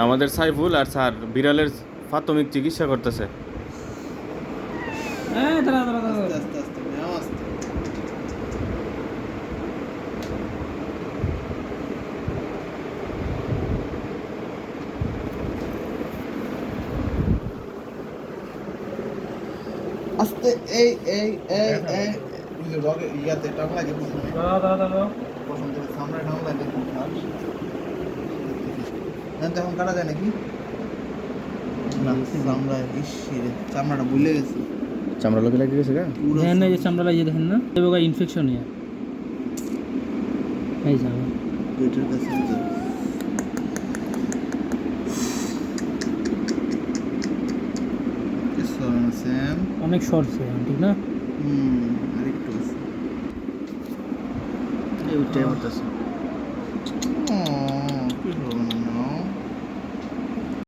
আমাদের সাইফুল আর স্যার বিড়ালের প্রাথমিক চিকিৎসা করতেছে। দাঁড়া দাঁড়া দাঁড়া আস্তে আস্তে আস্তে নাও আস্তে। আস্তে এই এই এই এই ইয়ে রগে ইয়াতে টান লাগে প্রথমে দাঁড়া দাঁড়া দাঁড়া প্রথম থেকে সামনে টান লাগে না তখন কাটা যায় নাকি না চামড়া ইসিরে চামড়াটা ভুলে গেছে চামড়া লোকে লেগে গেছে গা? দেখেন না এই যে চামড়া লাগিয়ে দেখেন না এবার ইনফেকশন ইয়া এই যা পেটের কাছে তো স্যাম অনেক সরছে ঠিক না আরেকটু আছে এই উঠে উঠতেছে